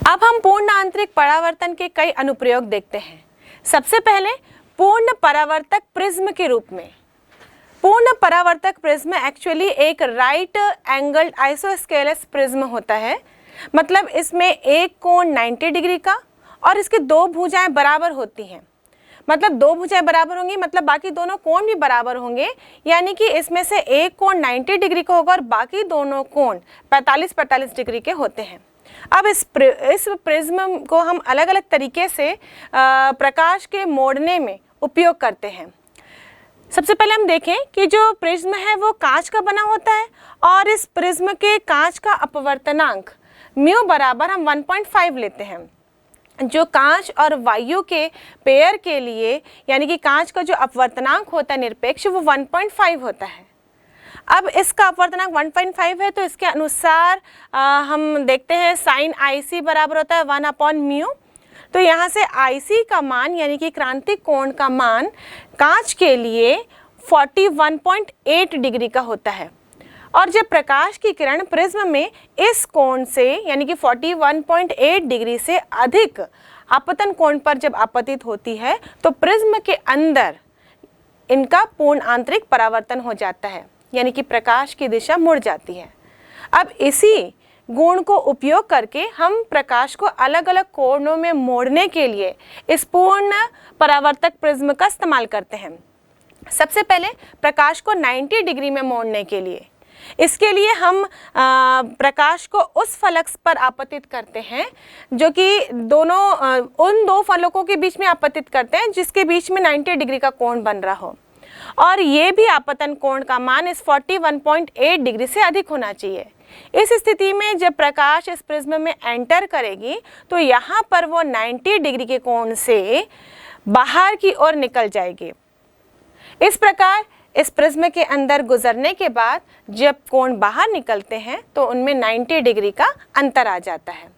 अब हम पूर्ण आंतरिक परावर्तन के कई अनुप्रयोग देखते हैं। सबसे पहले पूर्ण परावर्तक प्रिज्म के रूप में। पूर्ण परावर्तक प्रिज्म एक्चुअली एक राइट एंगल्ड आइसोस्केलस प्रिज्म होता है। मतलब इसमें एक कोण 90 डिग्री का और इसकी दो भुजाएं बराबर होती हैं। मतलब दो भुजाएं बराबर होंगी मतलब बाकी दोनों कोण भी बराबर होंगे, यानी कि इसमें से एक कोण 90 डिग्री का होगा और बाकी दोनों कोण 45-45 डिग्री के होते हैं। अब इस प्रिज्म को हम अलग अलग तरीके से प्रकाश के मोड़ने में उपयोग करते हैं। सबसे पहले हम देखें कि जो प्रिज्म है वो कांच का बना होता है और इस प्रिज्म के कांच का अपवर्तनांक म्यू बराबर हम 1.5 लेते हैं। जो कांच और वायु के पेयर के लिए यानी कि कांच का जो अपवर्तनांक होता है निरपेक्ष वो 1.5 होता है। अब इसका अपवर्तनांक 1.5 है तो इसके अनुसार हम देखते हैं साइन IC बराबर होता है 1/μ। तो यहाँ से IC का मान यानी कि क्रांतिक कोण का मान कांच के लिए 41.8 डिग्री का होता है और जब प्रकाश की किरण प्रिज्म में इस कोण से यानी कि 41.8 डिग्री से अधिक आपतन कोण पर जब आपतित होती है तो प्रिज्म के अंदर इनका पूर्ण आंतरिक परावर्तन हो जाता है, यानी कि प्रकाश की दिशा मुड़ जाती है। अब इसी गुण को उपयोग करके हम प्रकाश को अलग अलग कोणों में मोड़ने के लिए इस पूर्ण परावर्तक प्रिज्म का इस्तेमाल करते हैं। सबसे पहले प्रकाश को 90 डिग्री में मोड़ने के लिए इसके लिए हम प्रकाश को उस फलक पर आपतित करते हैं जो कि उन दो फलकों के बीच में आपतित करते हैं जिसके बीच में 90 डिग्री का कोण बन रहा हो और ये भी आपतन कोण का मान इस 41.8 डिग्री से अधिक होना चाहिए। इस स्थिति में जब प्रकाश इस प्रिज्म में एंटर करेगी तो यहाँ पर वो 90 डिग्री के कोण से बाहर की ओर निकल जाएगी। इस प्रकार इस प्रिज्म के अंदर गुजरने के बाद जब कोण बाहर निकलते हैं तो उनमें 90 डिग्री का अंतर आ जाता है।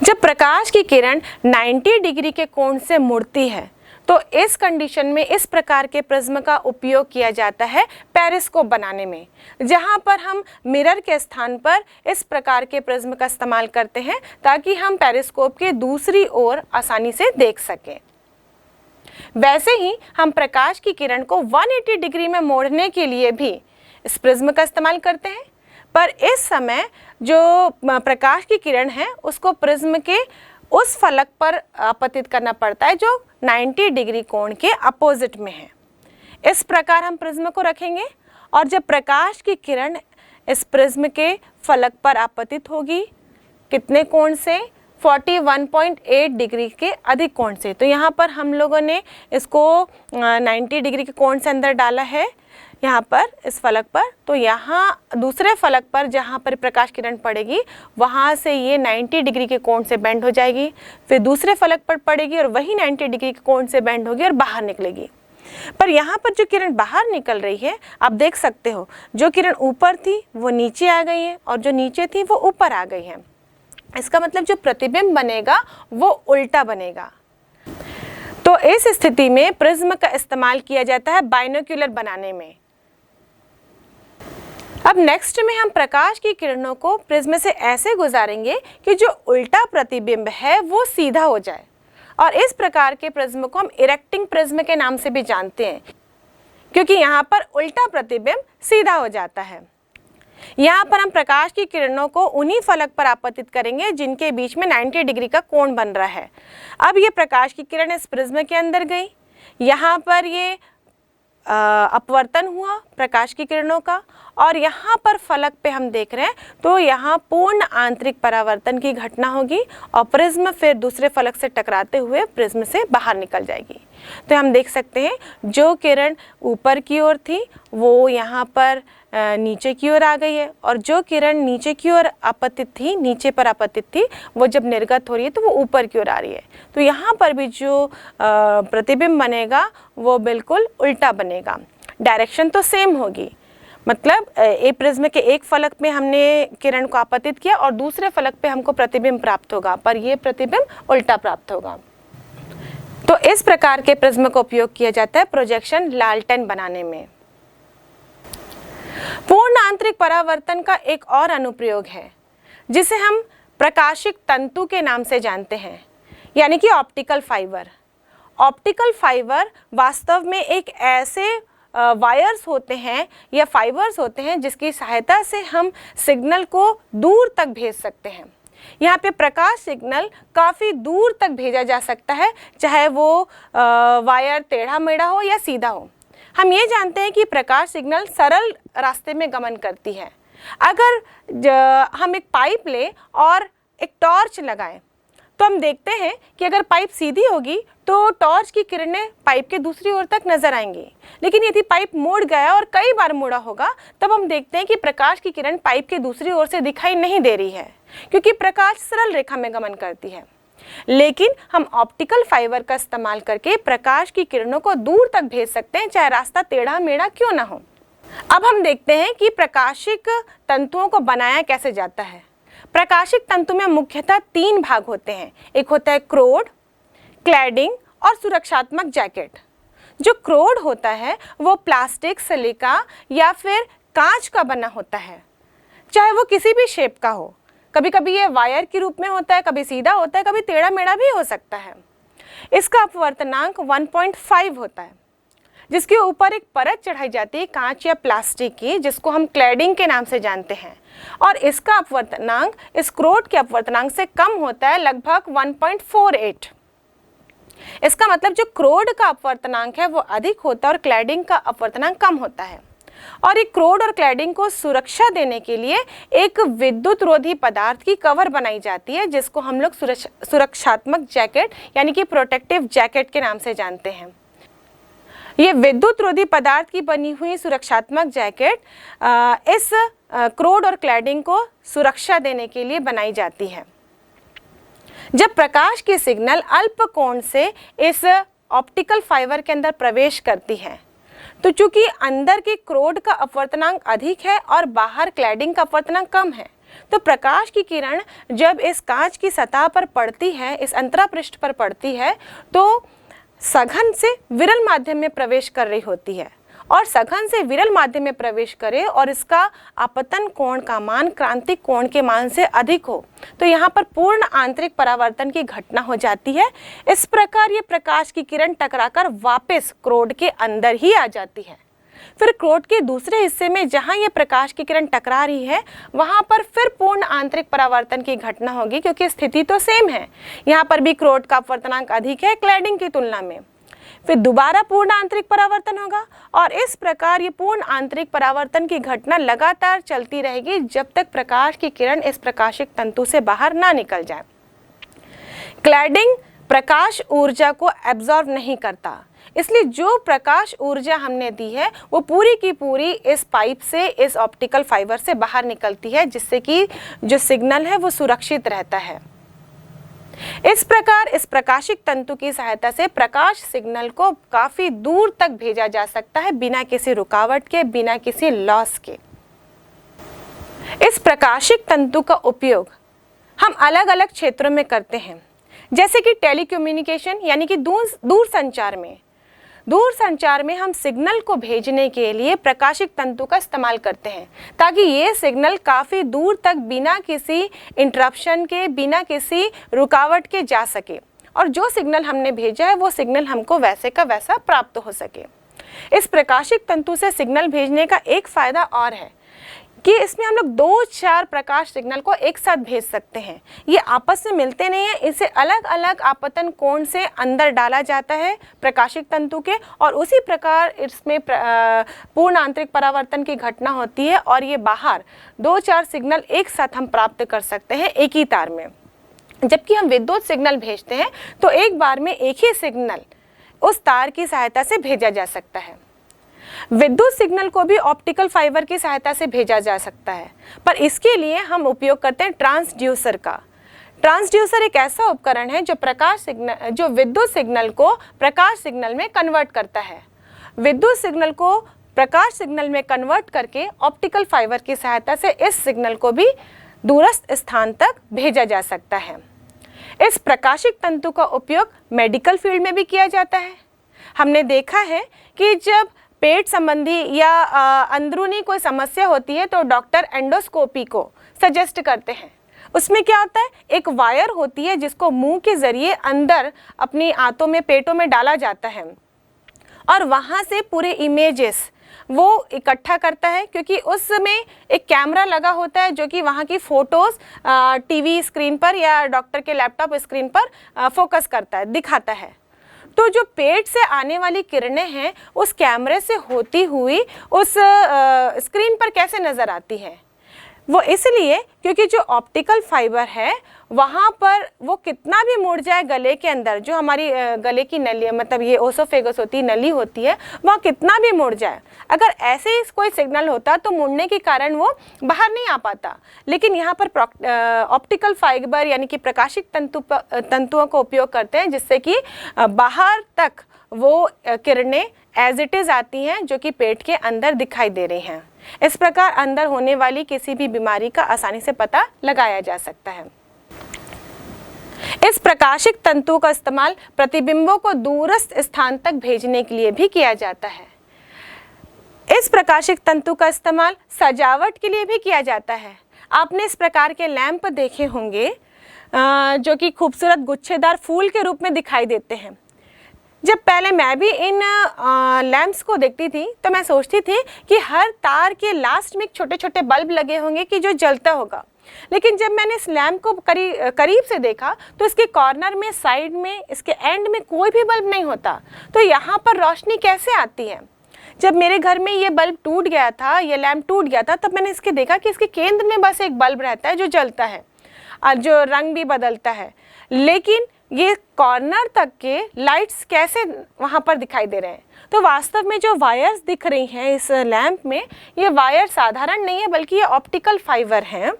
जब प्रकाश की किरण 90 डिग्री के कोण से मुड़ती है तो इस कंडीशन में इस प्रकार के प्रिज्म का उपयोग किया जाता है पेरिस्कोप बनाने में, जहां पर हम मिरर के स्थान पर इस प्रकार के प्रिज्म का इस्तेमाल करते हैं ताकि हम पेरिस्कोप के दूसरी ओर आसानी से देख सकें। वैसे ही हम प्रकाश की किरण को 180 डिग्री में मोड़ने के लिए भी इस प्रिज्म का इस्तेमाल करते हैं, पर इस समय जो प्रकाश की किरण है उसको प्रिज्म के उस फलक पर आपतित करना पड़ता है जो 90 डिग्री कोण के अपोजिट में है। इस प्रकार हम प्रिज्म को रखेंगे और जब प्रकाश की किरण इस प्रिज्म के फलक पर आपतित होगी कितने कोण से 41.8 डिग्री के अधिक कोण से, तो यहाँ पर हम लोगों ने इसको 90 डिग्री के कोण से अंदर डाला है यहाँ पर इस फलक पर। तो यहाँ दूसरे फलक पर जहाँ पर प्रकाश किरण पड़ेगी वहाँ से ये 90 डिग्री के कोण से बेंड हो जाएगी, फिर दूसरे फलक पर पड़ेगी और वही 90 डिग्री के कोण से बेंड होगी और बाहर निकलेगी। पर यहाँ पर जो किरण बाहर निकल रही है आप देख सकते हो, जो किरण ऊपर थी वो नीचे आ गई है और जो नीचे थी वो ऊपर आ गई है। इसका मतलब जो प्रतिबिंब बनेगा वो उल्टा बनेगा। तो इस स्थिति में प्रिज्म का इस्तेमाल किया जाता है बाइनोक्यूलर बनाने में। अब नेक्स्ट में हम प्रकाश की किरणों को प्रिज्म से ऐसे गुजारेंगे कि जो उल्टा प्रतिबिंब है वो सीधा हो जाए और इस प्रकार के प्रिज्म को हम इरेक्टिंग प्रिज्म के नाम से भी जानते हैं क्योंकि यहाँ पर उल्टा प्रतिबिंब सीधा हो जाता है। यहाँ पर हम प्रकाश की किरणों को उन्हीं फलक पर आपतित करेंगे जिनके बीच में 90 डिग्री का कोण बन रहा है। अब ये प्रकाश की किरण इस प्रिज्म के अंदर गई, यहाँ पर ये अपवर्तन हुआ प्रकाश की किरणों का और यहाँ पर फलक पे हम देख रहे हैं तो यहाँ पूर्ण आंतरिक परावर्तन की घटना होगी और प्रिज्म फिर दूसरे फलक से टकराते हुए प्रिज्म से बाहर निकल जाएगी। तो हम देख सकते हैं जो किरण ऊपर की ओर थी वो यहाँ पर नीचे की ओर आ गई है और जो किरण नीचे की ओर आपतित थी, नीचे पर आपतित थी, वो जब निर्गत हो रही है तो वो ऊपर की ओर आ रही है। तो यहाँ पर भी जो प्रतिबिंब बनेगा वो बिल्कुल उल्टा बनेगा, डायरेक्शन तो सेम होगी। मतलब एक प्रिज्म के एक फलक में हमने किरण को आपतित किया और दूसरे फलक पे हमको प्रतिबिंब प्राप्त होगा, पर ये प्रतिबिंब उल्टा प्राप्त होगा। तो इस प्रकार के प्रिज्म का उपयोग किया जाता है प्रोजेक्शन लालटेन बनाने में। पूर्ण आंतरिक परावर्तन का एक और अनुप्रयोग है जिसे हम प्रकाशिक तंतु के नाम से जानते हैं, यानी कि ऑप्टिकल फाइबर। ऑप्टिकल फाइबर वास्तव में एक ऐसे वायर्स होते हैं या फाइबर्स होते हैं जिसकी सहायता से हम सिग्नल को दूर तक भेज सकते हैं। यहाँ पे प्रकाश सिग्नल काफ़ी दूर तक भेजा जा सकता है, चाहे वो वायर टेढ़ा मेढ़ा हो या सीधा हो। हम ये जानते हैं कि प्रकाश सिग्नल सरल रास्ते में गमन करती है। अगर हम एक पाइप लें और एक टॉर्च लगाएं तो हम देखते हैं कि अगर पाइप सीधी होगी तो टॉर्च की किरणें पाइप के दूसरी ओर तक नजर आएंगी, लेकिन यदि पाइप मुड़ गया और कई बार मुड़ा होगा तब हम देखते हैं कि प्रकाश की किरण पाइप के दूसरी ओर से दिखाई नहीं दे रही है, क्योंकि प्रकाश सरल रेखा में गमन करती है। लेकिन हम ऑप्टिकल फाइबर का इस्तेमाल करके प्रकाश की किरणों को दूर तक भेज सकते हैं, चाहे रास्ता टेढ़ा मेढ़ा क्यों ना हो। अब हम देखते हैं कि प्रकाशिक तंतुओं को बनाया कैसे जाता है। प्रकाशिक तंतु में मुख्यतः 3 भाग होते हैं। एक होता है क्रोड, क्लैडिंग और सुरक्षात्मक जैकेट। जो क्रोड होता है वो प्लास्टिक, सिलिका या फिर कांच का बना होता है, चाहे वो किसी भी शेप का हो। कभी कभी ये वायर के रूप में होता है, कभी सीधा होता है, कभी टेढ़ा मेढ़ा भी हो सकता है। इसका अपवर्तनांक 1.5 होता है, जिसके ऊपर एक परत चढ़ाई जाती है कांच या प्लास्टिक की, जिसको हम क्लैडिंग के नाम से जानते हैं। और इसका अपवर्तनांक इस क्रोड के अपवर्तनांक से कम होता है, लगभग 1.48। इसका मतलब जो क्रोड का अपवर्तनांक है वो अधिक होता है और क्लैडिंग का अपवर्तनांक कम होता है। और एक क्रोड और क्लैडिंग को सुरक्षा देने के लिए एक विद्युत रोधी पदार्थ की कवर बनाई जाती है, जिसको हम लोग सुरक्षात्मक जैकेट यानी कि प्रोटेक्टिव जैकेट के नाम से जानते हैं। ये विद्युत रोधी पदार्थ की बनी हुई सुरक्षात्मक जैकेट इस क्रोड और क्लैडिंग को सुरक्षा देने के लिए बनाई जाती है। जब प्रकाश की सिग्नल अल्प कोण से इस ऑप्टिकल फाइबर के अंदर प्रवेश करती है तो चूंकि अंदर की क्रोड का अपवर्तनांक अधिक है और बाहर क्लैडिंग का अपवर्तनांक कम है, तो प्रकाश की किरण जब इस कांच की सतह पर पड़ती है, इस अंतरापृष्ठ पर पड़ती है, तो सघन से विरल माध्यम में प्रवेश कर रही होती है। और सघन से विरल माध्यम में प्रवेश करे और इसका आपतन कोण का मान क्रांतिक कोण के मान से अधिक हो तो यहाँ पर पूर्ण आंतरिक परावर्तन की घटना हो जाती है। इस प्रकार ये प्रकाश की किरण टकराकर वापस क्रोड के अंदर ही आ जाती है। फिर क्रोड के दूसरे हिस्से में जहाँ ये प्रकाश की किरण टकरा रही है वहाँ पर फिर पूर्ण आंतरिक परावर्तन की घटना होगी, क्योंकि स्थिति तो सेम है। यहाँ पर भी क्रोड का अपवर्तनांक अधिक है क्लैडिंग की तुलना में। फिर दोबारा पूर्ण आंतरिक परावर्तन होगा और इस प्रकार ये पूर्ण आंतरिक परावर्तन की घटना लगातार चलती रहेगी जब तक प्रकाश की किरण इस प्रकाशिक तंतु से बाहर ना निकल जाए। क्लैडिंग प्रकाश ऊर्जा को एब्जॉर्ब नहीं करता, इसलिए जो प्रकाश ऊर्जा हमने दी है वो पूरी की पूरी इस पाइप से, इस ऑप्टिकल फाइबर से बाहर निकलती है, जिससे कि जो सिग्नल है वो सुरक्षित रहता है। इस प्रकार इस प्रकाशिक तंतु की सहायता से प्रकाश सिग्नल को काफी दूर तक भेजा जा सकता है बिना किसी रुकावट के, बिना किसी लॉस के। इस प्रकाशिक तंतु का उपयोग हम अलग अलग क्षेत्रों में करते हैं, जैसे कि टेलीकम्युनिकेशन यानी कि दूर संचार में हम सिग्नल को भेजने के लिए प्रकाशिक तंतु का इस्तेमाल करते हैं, ताकि ये सिग्नल काफ़ी दूर तक बिना किसी इंटरप्शन के, बिना किसी रुकावट के जा सके और जो सिग्नल हमने भेजा है वो सिग्नल हमको वैसे का वैसा प्राप्त हो सके। इस प्रकाशिक तंतु से सिग्नल भेजने का एक फ़ायदा और है कि इसमें हम लोग 2-4 प्रकाश सिग्नल को एक साथ भेज सकते हैं। ये आपस में मिलते नहीं हैं, इसे अलग अलग आपतन कोण से अंदर डाला जाता है प्रकाशिक तंतु के और उसी प्रकार इसमें पूर्ण आंतरिक परावर्तन की घटना होती है और ये बाहर 2-4 सिग्नल एक साथ हम प्राप्त कर सकते हैं एक ही तार में। जबकि हम विद्युत सिग्नल भेजते हैं तो एक बार में एक ही सिग्नल उस तार की सहायता से भेजा जा सकता है। विद्युत सिग्नल को भी ऑप्टिकल फाइबर की सहायता से भेजा जा सकता है, पर इसके लिए हम उपयोग करते हैं ट्रांसड्यूसर का। ट्रांसड्यूसर एक ऐसा उपकरण है जो विद्युत सिग्नल को प्रकाश सिग्नल में कन्वर्ट करता है। विद्युत सिग्नल को प्रकाश सिग्नल में कन्वर्ट करके ऑप्टिकल फाइबर की सहायता से इस सिग्नल को भी दूरस्थ स्थान तक भेजा जा सकता है। इस प्रकाशिक तंतु का उपयोग मेडिकल फील्ड में भी किया जाता है। हमने देखा है कि जब पेट संबंधी या अंदरूनी कोई समस्या होती है तो डॉक्टर एंडोस्कोपी को सजेस्ट करते हैं। उसमें क्या होता है, एक वायर होती है जिसको मुंह के जरिए अंदर अपनी आंतों में, पेटों में डाला जाता है और वहाँ से पूरे इमेजेस वो इकट्ठा करता है, क्योंकि उसमें एक कैमरा लगा होता है जो कि वहाँ की फ़ोटोज़ टीवी स्क्रीन पर या डॉक्टर के लैपटॉप स्क्रीन पर फोकस करता है, दिखाता है। तो जो पेट से आने वाली किरणें हैं उस कैमरे से होती हुई उस स्क्रीन पर कैसे नज़र आती हैं, वो इसलिए क्योंकि जो ऑप्टिकल फाइबर है वहाँ पर वो कितना भी मुड़ जाए गले के अंदर, जो हमारी गले की नली, मतलब ये ओसोफेगस होती है, नली होती है, वहाँ कितना भी मुड़ जाए, अगर ऐसे ही कोई सिग्नल होता तो मुड़ने के कारण वो बाहर नहीं आ पाता। लेकिन यहाँ पर ऑप्टिकल फाइबर यानी कि प्रकाशिक तंतुओं को उपयोग करते हैं जिससे कि बाहर तक वो किरणें एज इट इज़ आती हैं जो कि पेट के अंदर दिखाई दे रही हैं। इस प्रकार अंदर होने वाली किसी भी बीमारी का आसानी से पता लगाया जा सकता है। इस प्रकाशिक तंतु का इस्तेमाल प्रतिबिंबों को दूरस्थ स्थान तक भेजने के लिए भी किया जाता है। इस प्रकाशिक तंतु का इस्तेमाल सजावट के लिए भी किया जाता है। आपने इस प्रकार के लैंप देखे होंगे जो कि खूबसूरत गुच्छेदार फूल के रूप में दिखाई देते हैं। जब पहले मैं भी इन लैंप्स को देखती थी तो मैं सोचती थी कि हर तार के लास्ट में छोटे छोटे बल्ब लगे होंगे कि जो जलता होगा, लेकिन जब मैंने इस लैंप को करीब से देखा तो इसके कॉर्नर में, साइड में, इसके एंड में कोई भी बल्ब नहीं होता। तो यहाँ पर रोशनी कैसे आती है? जब मेरे घर में ये बल्ब टूट गया था, ये लैंप टूट गया था, तब मैंने इसके देखा कि इसके केंद्र में बस एक बल्ब रहता है जो जलता है और जो रंग भी बदलता है, लेकिन ये कॉर्नर तक के लाइट्स कैसे वहाँ पर दिखाई दे रहे हैं? तो वास्तव में जो वायर्स दिख रही हैं इस लैंप में, ये वायर साधारण नहीं है बल्कि ये ऑप्टिकल फाइबर हैं,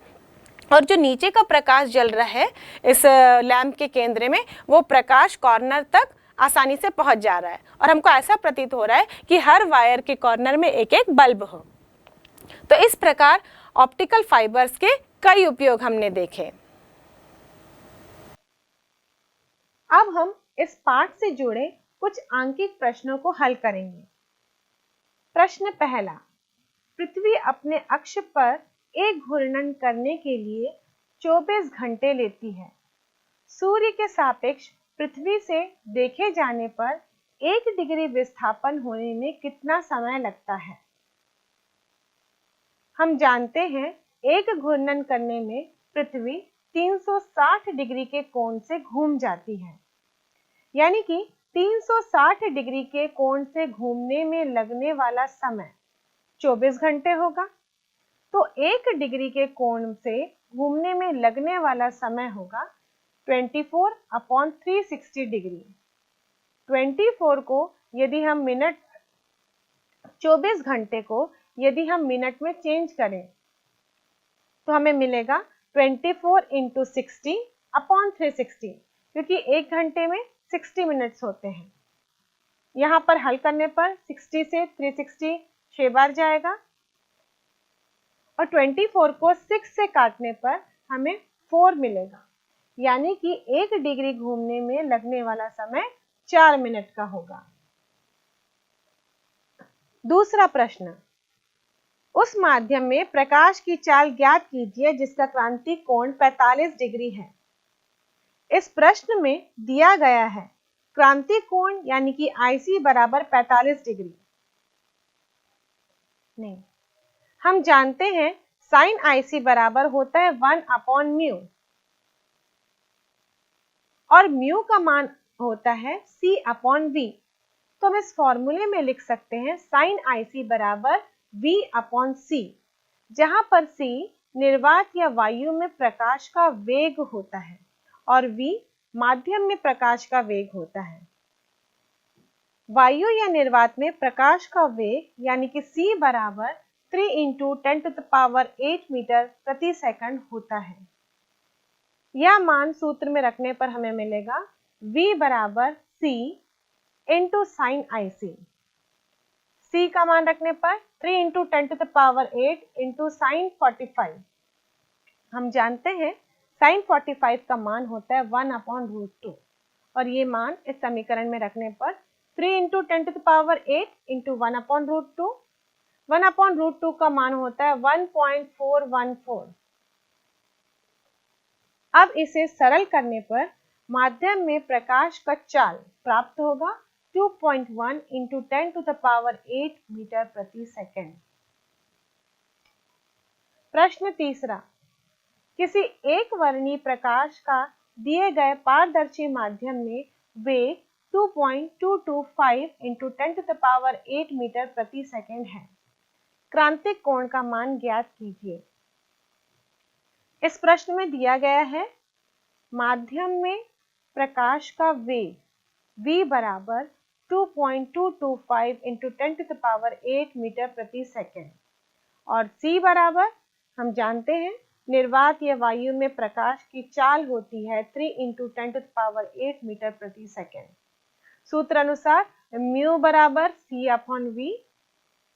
और जो नीचे का प्रकाश जल रहा है इस लैंप के केंद्र में, वो प्रकाश कॉर्नर तक आसानी से पहुँच जा रहा है और हमको ऐसा प्रतीत हो रहा है कि हर वायर के कॉर्नर में एक एक बल्ब हो। तो इस प्रकार ऑप्टिकल फाइबर्स के कई उपयोग हमने देखे। अब हम इस पाठ से जुड़े कुछ आंकिक प्रश्नों को हल करेंगे। प्रश्न पहला, पृथ्वी अपने अक्ष पर एक घूर्णन करने के लिए 24 घंटे लेती है। सूर्य के सापेक्ष पृथ्वी से देखे जाने पर 1 डिग्री विस्थापन होने में कितना समय लगता है? हम जानते हैं एक घूर्णन करने में पृथ्वी 360 डिग्री के कोण से घूम जाती है, यानी कि 360 डिग्री के कोण से घूमने में लगने वाला समय 24 घंटे होगा। तो 1 डिग्री के कोण से घूमने में लगने वाला समय होगा 24/360 डिग्री। 24 को यदि हम मिनट 24 घंटे को यदि हम मिनट में चेंज करें तो हमें मिलेगा 24 × 60/360, क्योंकि 1 घंटे में 60 मिनट्स होते हैं। यहाँ पर हल करने पर 60 से 360 6 बार जाएगा और 24 को 6 से काटने पर हमें 4 मिलेगा, यानी कि 1 डिग्री घूमने में लगने वाला समय 4 मिनट का होगा। दूसरा प्रश्न, उस माध्यम में प्रकाश की चाल ज्ञात कीजिए जिसका क्रांति कोण 45 डिग्री है। इस प्रश्न में दिया गया है क्रांति कोण यानी कि IC बराबर 45 डिग्री नहीं, हम जानते हैं sin IC बराबर होता है 1/μ और म्यू का मान होता है C/V। तो हम इस फॉर्मूले में लिख सकते हैं sin IC बराबर V/C, जहां पर C निर्वात या वायु में प्रकाश का वेग होता है और V माध्यम में प्रकाश का वेग होता है। वायु या निर्वात में प्रकाश का वेग यानी कि C बराबर 3 × 10⁸ मीटर प्रति सेकंड होता है। यह मान सूत्र में रखने पर हमें मिलेगा V बराबर C × sin IC। C का मान रखने पर 3 × 10⁸ × sin 45। हम जानते हैं sin 45 का मान होता है 1/√2 और ये मान इस समीकरण में रखने पर 3 × 10⁸ × 1/√2, 1/√2 का मान होता है 1.414। अब इसे सरल करने पर माध्यम में प्रकाश का चाल प्राप्त होगा 2.1 इंटू 10⁸ मीटर प्रति सेकेंड। प्रश्न तीसरा, किसी एक वर्णीय प्रकाश का दिए गए पारदर्शी माध्यम में वेग 2.225 इंटू 10⁸ मीटर प्रति सेकेंड है। क्रांतिक कोण का मान ज्ञात कीजिए। इस प्रश्न में दिया गया है माध्यम में प्रकाश का वेग v बराबर 2.225 इंटू 10⁸ मीटर प्रति सेकेंड और c बराबर हम जानते हैं निर्वात या वायु में प्रकाश की चाल होती है 3 इंटू 10⁸ मीटर प्रति सेकेंड। सूत्र अनुसार म्यू बराबर c अपॉन v,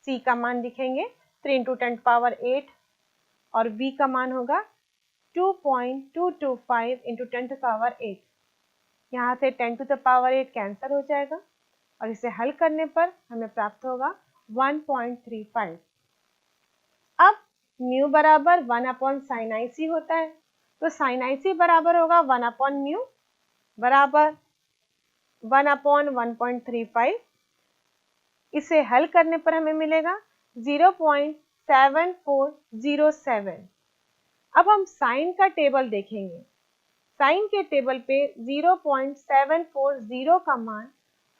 c का मान लिखेंगे 3 इंटू 10⁸ और v का मान होगा 2.225 इंटू 10⁸। यहाँ से 10⁸ कैंसिल हो जाएगा और इसे हल करने पर हमें प्राप्त होगा 1.35। अब म्यू बराबर 1 अपॉन साइन आई सी होता है, तो साइन आई सी बराबर होगा 1 अपॉन म्यू बराबर 1 अपॉन 1.35। इसे हल करने पर हमें मिलेगा 0.7407। अब हम साइन का टेबल देखेंगे। साइन के टेबल पे 0.740 का मान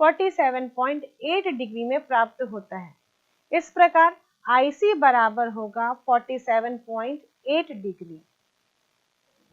47.8 डिग्री में प्राप्त होता है। इस प्रकार IC बराबर होगा 47.8 डिग्री।